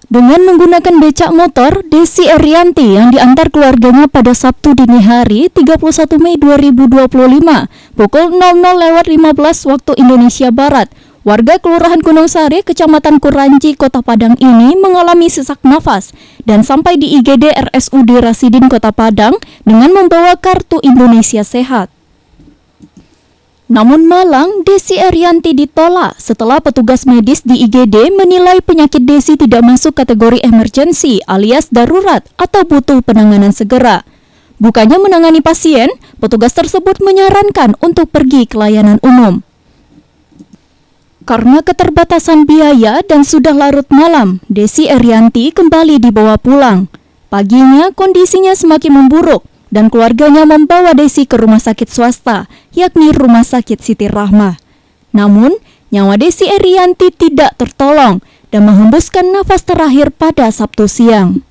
Dengan menggunakan becak motor, Desi Erianti yang diantar keluarganya pada Sabtu dini hari 31 Mei 2025 pukul 00.15 waktu Indonesia Barat, warga Kelurahan Gunung Sari, Kecamatan Kuranji, Kota Padang ini mengalami sesak nafas dan sampai di IGD RSUD Rasidin Kota Padang dengan membawa kartu Indonesia Sehat. Namun malang, Desi Erianti ditolak setelah petugas medis di IGD menilai penyakit Desi tidak masuk kategori emergensi alias darurat atau butuh penanganan segera. Bukannya menangani pasien, petugas tersebut menyarankan untuk pergi ke layanan umum. Karena keterbatasan biaya dan sudah larut malam, Desi Erianti kembali dibawa pulang. Paginya kondisinya semakin memburuk dan keluarganya membawa Desi ke rumah sakit swasta, yakni Rumah Sakit Siti Rahmah. Namun, nyawa Desi Erianti tidak tertolong dan menghembuskan nafas terakhir pada Sabtu siang.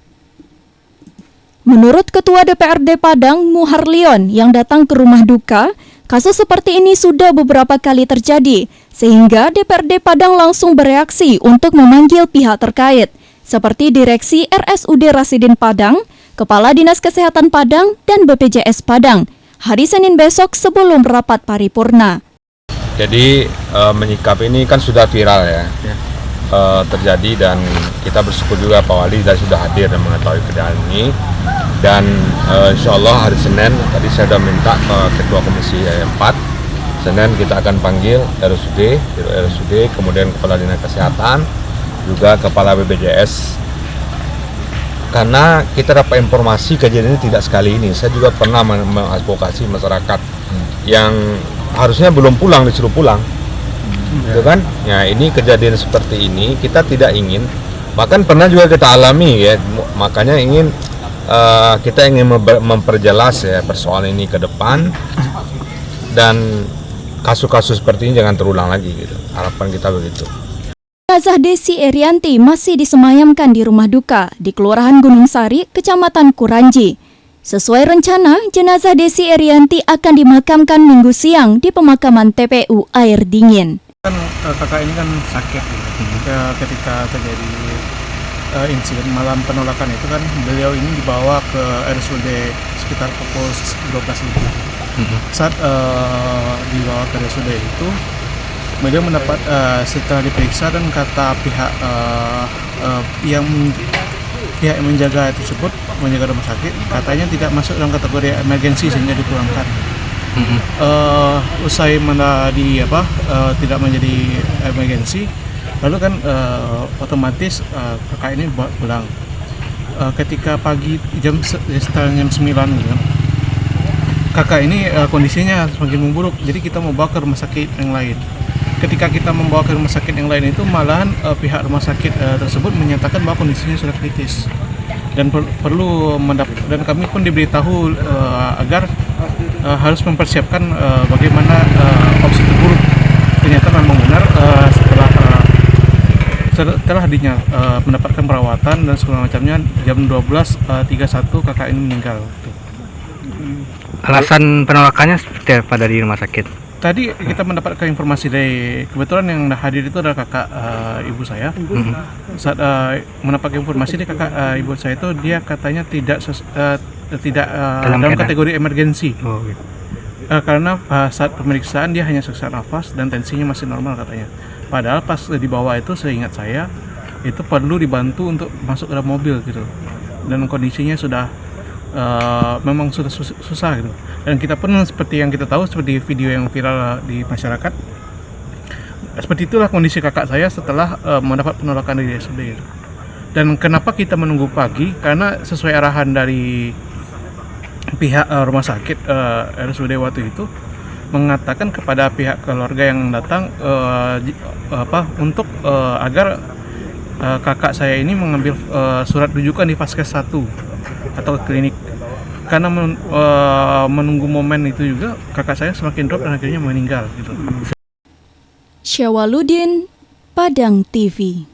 Menurut Ketua DPRD Padang, Muharlion, yang datang ke rumah duka, kasus seperti ini sudah beberapa kali terjadi, sehingga DPRD Padang langsung bereaksi untuk memanggil pihak terkait, seperti Direksi RSUD Rasidin Padang, Kepala Dinas Kesehatan Padang, dan BPJS Padang, hari Senin besok sebelum rapat paripurna. Jadi menyikapi ini kan sudah viral ya. Terjadi, dan kita bersyukur juga Pak Wali sudah hadir dan mengetahui kejadian ini. Dan insya Allah hari Senin, tadi saya sudah minta ke Ketua Komisi 4, Senin kita akan panggil RSUD, kemudian Kepala Dinas Kesehatan, juga Kepala BPJS. Karena kita dapat informasi kejadian ini tidak sekali ini. Saya juga pernah mengadvokasi masyarakat yang harusnya belum pulang disuruh pulang, gitu kan? Ya, ini kejadian seperti ini kita tidak ingin. Bahkan pernah juga kita alami ya. Makanya kita ingin memperjelas ya persoalan ini ke depan, dan kasus-kasus seperti ini jangan terulang lagi gitu. Harapan kita begitu. Jenazah Desi Erianti masih disemayamkan di rumah duka di Kelurahan Gunung Sari, Kecamatan Kuranji. Sesuai rencana, jenazah Desi Erianti akan dimakamkan Minggu siang di pemakaman TPU Air Dingin. Kakak ini kan sakit ketika terjadi insiden malam penolakan itu kan, beliau ini dibawa ke RSUD sekitar pukul 12 lebih. Saat dibawa ke RSUD itu, beliau mendapat setelah diperiksa dan kata pihak yang menjaga tersebut, menjaga rumah sakit, katanya tidak masuk dalam kategori emergensi sehingga dipulangkan. Usai tidak menjadi emergensi, lalu kan otomatis kakak ini bawa pulang. Ketika pagi jam 9 gitu kan, kakak ini kondisinya semakin memburuk, jadi kita mau bawa ke rumah sakit yang lain. Ketika kita membawa ke rumah sakit yang lain itu, malahan pihak rumah sakit tersebut menyatakan bahwa kondisinya sudah kritis dan perlu dan kami pun diberitahu agar harus mempersiapkan bagaimana opsi terburuk. Ternyata memang benar setelah mendapatkan perawatan dan segala macamnya, jam 12.31 kakak ini meninggal. Alasan penolakannya seperti apa dari rumah sakit? Tadi kita mendapatkan informasi dari, kebetulan yang hadir itu adalah kakak ibu saya. Saat mendapatkan informasi dari kakak ibu saya itu, dia katanya tidak dalam kategori emergensi. Karena saat pemeriksaan dia hanya sesak nafas dan tensinya masih normal katanya. Padahal pas dibawa itu, seingat saya, itu perlu dibantu untuk masuk ke dalam mobil gitu. Dan kondisinya sudah memang sudah susah gitu. Dan kita pun seperti yang kita tahu, seperti video yang viral di masyarakat, seperti itulah kondisi kakak saya setelah mendapat penolakan dari RSUD. Dan kenapa kita menunggu pagi? Karena sesuai arahan dari pihak rumah sakit RSUD waktu itu, mengatakan kepada pihak keluarga yang datang untuk agar kakak saya ini mengambil surat rujukan di Vaskes 1 atau klinik. Karena menunggu momen itu juga, kakak saya semakin drop dan akhirnya meninggal gitu. Syawaludin, Padang TV.